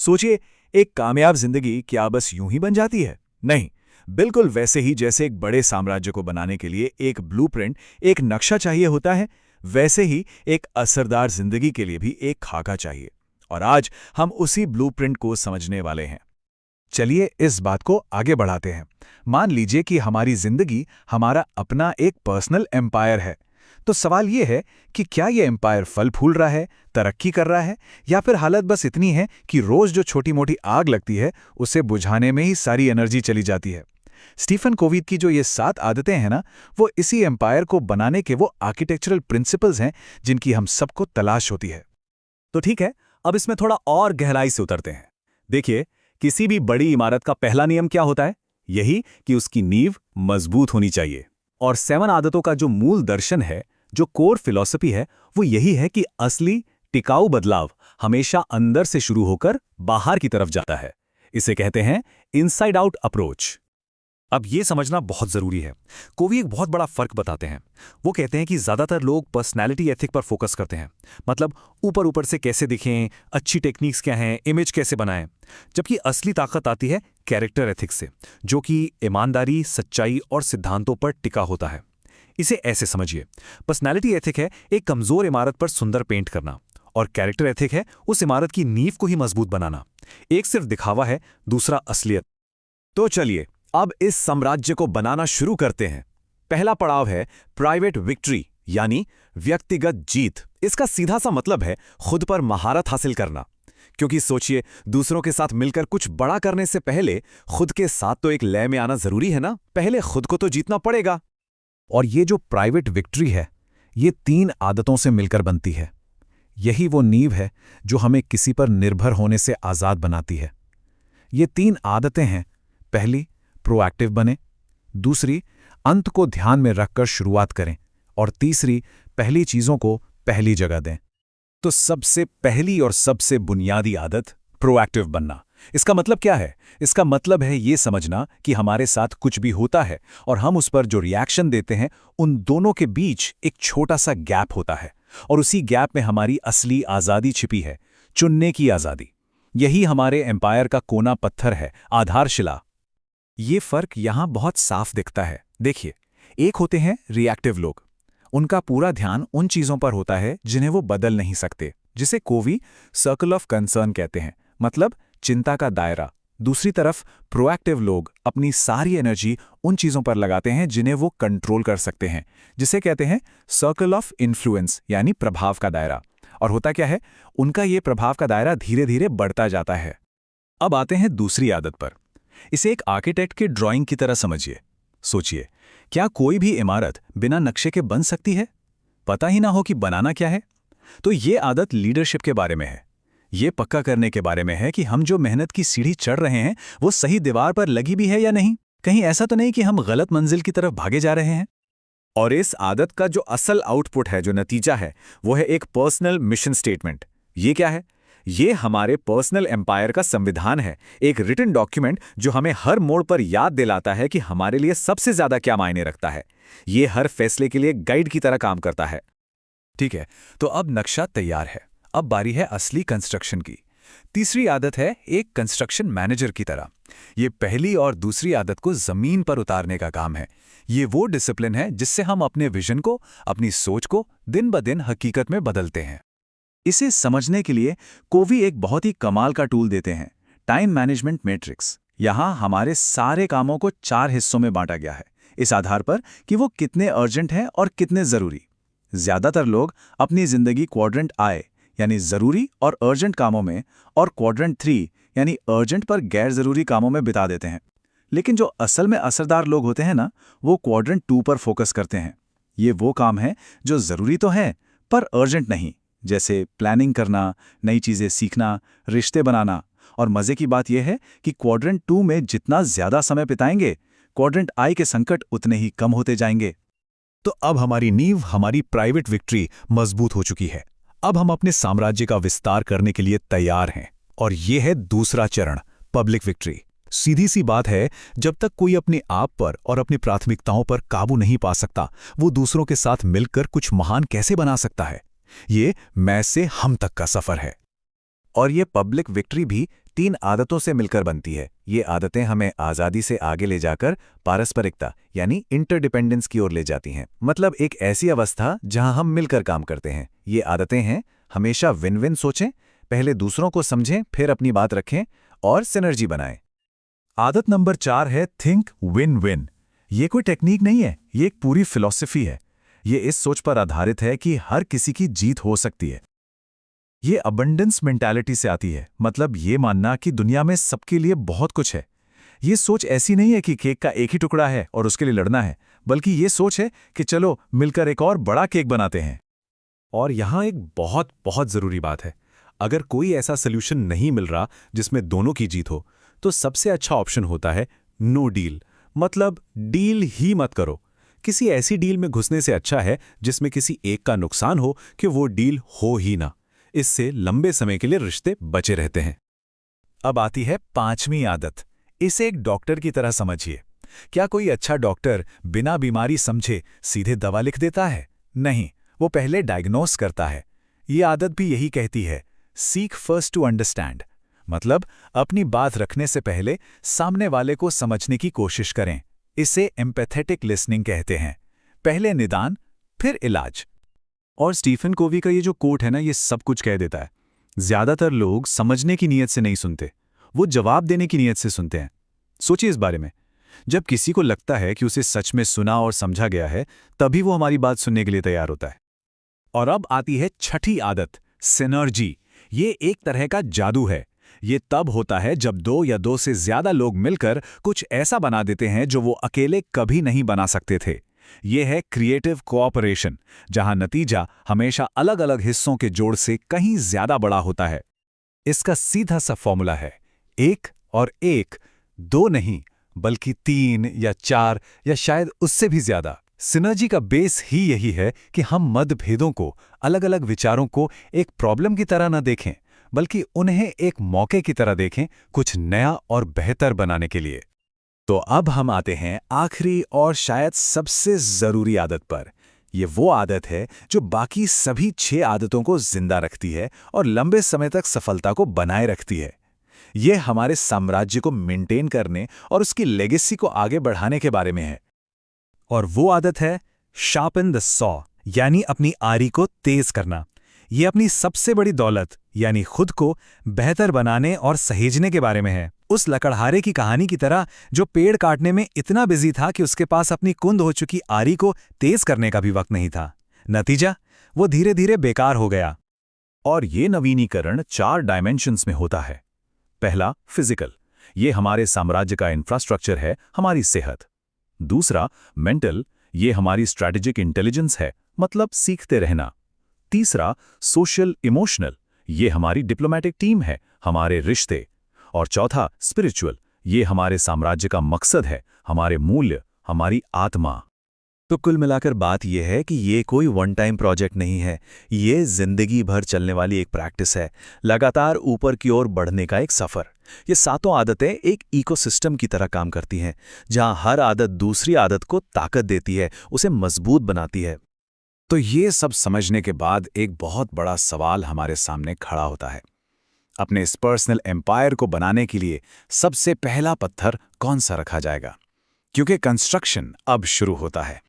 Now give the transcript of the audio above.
सोचिए, एक कामयाब जिंदगी क्या बस यूं ही बन जाती है? नहीं, बिल्कुल वैसे ही जैसे एक बड़े साम्राज्य को बनाने के लिए एक ब्लूप्रिंट, एक नक्शा चाहिए होता है, वैसे ही एक असरदार जिंदगी के लिए भी एक खाका चाहिए। और आज हम उसी ब्लूप्रिंट को समझने वाले हैं। चलिए इस बात को आगे बढ़ाते हैं। मान लीजिए कि हमारी जिंदगी हमारा अपना एक पर्सनल एम्पायर है। तो सवाल ये है कि क्या ये एम्पायर फल फूल रहा है, तरक्की कर रहा है, या फिर हालत बस इतनी है कि रोज जो छोटी मोटी आग लगती है उसे बुझाने में ही सारी एनर्जी चली जाती है। स्टीफन कोवीद की जो ये 7 आदतें हैं ना, वो इसी एम्पायर को बनाने के वो आर्किटेक्चरल प्रिंसिपल्स हैं जिनकी हम सबको तलाश होती है। तो ठीक है, अब इसमें थोड़ा और गहराई से उतरते हैं। देखिए, किसी भी बड़ी इमारत का पहला नियम क्या होता है? यही कि उसकी नींव मजबूत होनी चाहिए। और 7 आदतों का जो मूल दर्शन है, जो कोर फिलॉसफी है, वो यही है कि असली टिकाऊ बदलाव हमेशा अंदर से शुरू होकर बाहर की तरफ जाता है। इसे कहते हैं इनसाइड आउट अप्रोच। अब ये समझना बहुत जरूरी है। कोवी एक बहुत बड़ा फर्क बताते हैं। वो कहते हैं कि ज्यादातर लोग पर्सनैलिटी एथिक पर फोकस करते हैं, मतलब ऊपर ऊपर से कैसे दिखें, अच्छी टेक्निक्स क्या हैं, इमेज कैसे बनाएं, जबकि असली ताकत आती है कैरेक्टर एथिक्स से, जो कि ईमानदारी, सच्चाई और सिद्धांतों पर टिका होता है। इसे ऐसे समझिए, पर्सनैलिटी एथिक है एक कमजोर इमारत पर सुंदर पेंट करना, और कैरेक्टर एथिक है उस इमारत की नींव को ही मजबूत बनाना। एक सिर्फ दिखावा है, दूसरा असलियत। तो चलिए अब इस साम्राज्य को बनाना शुरू करते हैं। पहला पड़ाव है प्राइवेट विक्ट्री, यानी व्यक्तिगत जीत। इसका सीधा सा मतलब है खुद पर महारत हासिल करना। क्योंकि सोचिए, दूसरों के साथ मिलकर कुछ बड़ा करने से पहले खुद के साथ तो एक लय में आना जरूरी है ना। पहले खुद को तो जीतना पड़ेगा। और ये जो प्राइवेट विक्ट्री है, ये 3 आदतों से मिलकर बनती है। यही वो नींव है जो हमें किसी पर निर्भर होने से आज़ाद बनाती है। ये 3 आदतें हैं। पहली, प्रोएक्टिव बने। दूसरी, अंत को ध्यान में रखकर शुरुआत करें। और तीसरी, पहली चीजों को पहली जगह दें। तो सबसे पहली और सबसे बुनियादी आदत प्रोएक्टिव बनना। इसका मतलब क्या है? इसका मतलब है ये समझना कि हमारे साथ कुछ भी होता है और हम उस पर जो रिएक्शन देते हैं, उन दोनों के बीच एक छोटा सा गैप होता है। और उसी गैप में हमारी असली आज़ादी छिपी है, चुनने की आज़ादी। यही हमारे एम्पायर का कोना पत्थर है, आधारशिला। ये फर्क यहां बहुत साफ दिखता है। देखिए, एक होते हैं रिएक्टिव लोग। उनका पूरा ध्यान उन चीजों पर होता है जिन्हें वो बदल नहीं सकते, जिसे कोवी सर्कल ऑफ कंसर्न कहते हैं, मतलब चिंता का दायरा। दूसरी तरफ प्रोएक्टिव लोग अपनी सारी एनर्जी उन चीजों पर लगाते हैं जिन्हें वो कंट्रोल कर सकते हैं, जिसे कहते हैं सर्कल ऑफ इन्फ्लुएंस, यानी प्रभाव का दायरा। और होता क्या है, उनका ये प्रभाव का दायरा धीरे धीरे बढ़ता जाता है। अब आते हैं दूसरी आदत पर। इसे एक आर्किटेक्ट के ड्राइंग की तरह समझिए। सोचिए, क्या कोई भी इमारत बिना नक्शे के बन सकती है? पता ही ना हो कि बनाना क्या है? तो ये आदत लीडरशिप के बारे में है। ये पक्का करने के बारे में है कि हम जो मेहनत की सीढ़ी चढ़ रहे हैं, वो सही दीवार पर लगी भी है या नहीं। कहीं ऐसा तो नहीं कि हम गलत मंजिल की तरफ भागे जा रहे हैं। और इस आदत का जो असल आउटपुट है, जो नतीजा है, वो है एक पर्सनल मिशन स्टेटमेंट। ये क्या है? ये हमारे पर्सनल एम्पायर का संविधान है, एक रिटन डॉक्यूमेंट जो हमें हर मोड़ पर याद दिलाता है कि हमारे लिए सबसे ज्यादा क्या मायने रखता है। ये हर फैसले के लिए गाइड की तरह काम करता है। ठीक है, तो अब नक्शा तैयार है। अब बारी है असली कंस्ट्रक्शन की। तीसरी आदत है एक कंस्ट्रक्शन मैनेजर की तरह। ये पहली और दूसरी आदत को जमीन पर उतारने का काम है। ये वो डिसिप्लिन है जिससे हम अपने विजन को, अपनी सोच को दिन ब दिन हकीकत में बदलते हैं। इसे समझने के लिए कोवी एक बहुत ही कमाल का टूल देते हैं, टाइम मैनेजमेंट मैट्रिक्स। यहाँ हमारे सारे कामों को 4 हिस्सों में बांटा गया है, इस आधार पर कि वो कितने अर्जेंट हैं और कितने जरूरी। ज्यादातर लोग अपनी जिंदगी क्वाड्रेंट I, यानी जरूरी और अर्जेंट कामों में, और क्वाड्रेंट 3, यानी अर्जेंट पर गैर जरूरी कामों में बिता देते हैं। लेकिन जो असल में असरदार लोग होते हैं ना, वो क्वाड्रेंट 2 पर फोकस करते हैं। ये वो काम है जो जरूरी तो है पर अर्जेंट नहीं, जैसे प्लानिंग करना, नई चीजें सीखना, रिश्ते बनाना। और मजे की बात यह है कि क्वाड्रेंट 2 में जितना ज्यादा समय बिताएंगे, क्वाड्रेंट I के संकट उतने ही कम होते जाएंगे। तो अब हमारी नींव, हमारी प्राइवेट विक्ट्री मजबूत हो चुकी है। अब हम अपने साम्राज्य का विस्तार करने के लिए तैयार हैं। और ये है दूसरा चरण, पब्लिक विक्ट्री। सीधी सी बात है, जब तक कोई अपने आप पर और अपनी प्राथमिकताओं पर काबू नहीं पा सकता, वो दूसरों के साथ मिलकर कुछ महान कैसे बना सकता है? ये मैं से हम तक का सफर है। और ये पब्लिक विक्ट्री भी 3 आदतों से मिलकर बनती है। ये आदतें हमें आज़ादी से आगे ले जाकर पारस्परिकता यानी इंटरडिपेंडेंस की ओर ले जाती हैं। मतलब एक ऐसी अवस्था जहां हम मिलकर काम करते हैं। ये आदतें हैं हमेशा विन विन सोचें, पहले दूसरों को समझें, फिर अपनी बात रखें और सिनर्जी बनाएं। आदत नंबर 4 है थिंक विन विन। ये कोई टेक्निक नहीं है, ये एक पूरी फिलॉसफी है। ये इस सोच पर आधारित है कि हर किसी की जीत हो सकती है। ये अबंडेंस मेंटालिटी से आती है, मतलब ये मानना कि दुनिया में सबके लिए बहुत कुछ है। ये सोच ऐसी नहीं है कि केक का एक ही टुकड़ा है और उसके लिए लड़ना है, बल्कि ये सोच है कि चलो मिलकर एक और बड़ा केक बनाते हैं। और यहाँ एक बहुत बहुत ज़रूरी बात है, अगर कोई ऐसा सोल्यूशन नहीं मिल रहा जिसमें दोनों की जीत हो, तो सबसे अच्छा ऑप्शन होता है नो डील। मतलब डील ही मत करो। किसी ऐसी डील में घुसने से अच्छा है जिसमें किसी एक का नुकसान हो कि वो डील हो ही ना। इससे लंबे समय के लिए रिश्ते बचे रहते हैं। अब आती है 5वीं आदत। इसे एक डॉक्टर की तरह समझिए। क्या कोई अच्छा डॉक्टर बिना बीमारी समझे सीधे दवा लिख देता है? नहीं, वो पहले डायग्नोस करता है। ये आदत भी यही कहती है, सीक फर्स्ट टू अंडरस्टैंड। मतलब अपनी बात रखने से पहले सामने वाले को समझने की कोशिश करें। इसे एम्पैथेटिक लिसनिंग कहते हैं। पहले निदान, फिर इलाज। और स्टीफन कोवी का ये जो कोट है ना, ये सब कुछ कह देता है। ज्यादातर लोग समझने की नीयत से नहीं सुनते, वो जवाब देने की नीयत से सुनते हैं। सोचिए इस बारे में। जब किसी को लगता है कि उसे सच में सुना और समझा गया है, तभी वो हमारी बात सुनने के लिए तैयार होता है। और अब आती है 6ठी आदत, सिनर्जी। ये एक तरह का जादू है। ये तब होता है जब 2 या 2 से ज्यादा लोग मिलकर कुछ ऐसा बना देते हैं जो वो अकेले कभी नहीं बना सकते थे। ये है क्रिएटिव कोऑपरेशन, जहां नतीजा हमेशा अलग अलग हिस्सों के जोड़ से कहीं ज्यादा बड़ा होता है। इसका सीधा सा फॉर्मूला है 1 और 1, 2 नहीं बल्कि 3 या 4 या शायद उससे भी ज्यादा। सिनर्जी का बेस ही यही है कि हम मतभेदों को, अलग अलग विचारों को एक प्रॉब्लम की तरह न देखें, बल्कि उन्हें एक मौके की तरह देखें कुछ नया और बेहतर बनाने के लिए। तो अब हम आते हैं आखिरी और शायद सबसे जरूरी आदत पर। ये वो आदत है जो बाकी सभी 6 आदतों को जिंदा रखती है और लंबे समय तक सफलता को बनाए रखती है। ये हमारे साम्राज्य को मेंटेन करने और उसकी लेगेसी को आगे बढ़ाने के बारे में है। और वो आदत है शार्पन द सॉ, यानी अपनी आरी को तेज करना। ये अपनी सबसे बड़ी दौलत यानी खुद को बेहतर बनाने और सहेजने के बारे में है। उस लकड़हारे की कहानी की तरह जो पेड़ काटने में इतना बिजी था कि उसके पास अपनी कुंद हो चुकी आरी को तेज करने का भी वक्त नहीं था। नतीजा, वो धीरे धीरे बेकार हो गया। और ये नवीनीकरण 4 डायमेंशंस में होता है। पहला, फिजिकल। ये हमारे साम्राज्य का इंफ्रास्ट्रक्चर है, हमारी सेहत। दूसरा, मेंटल। ये हमारी स्ट्रैटेजिक इंटेलिजेंस है, मतलब सीखते रहना। तीसरा, सोशल इमोशनल। ये हमारी डिप्लोमैटिक टीम है, हमारे रिश्ते। और चौथा, स्पिरिचुअल। ये हमारे साम्राज्य का मकसद है, हमारे मूल्य, हमारी आत्मा। तो कुल मिलाकर बात यह है कि ये कोई वन टाइम प्रोजेक्ट नहीं है। ये जिंदगी भर चलने वाली एक प्रैक्टिस है, लगातार ऊपर की ओर बढ़ने का एक सफर। ये 7 आदतें एक इकोसिस्टम की तरह काम करती हैं, जहां हर आदत दूसरी आदत को ताकत देती है, उसे मजबूत बनाती है। तो ये सब समझने के बाद एक बहुत बड़ा सवाल हमारे सामने खड़ा होता है। अपने इस पर्सनल एम्पायर को बनाने के लिए सबसे पहला पत्थर कौन सा रखा जाएगा? क्योंकि कंस्ट्रक्शन अब शुरू होता है।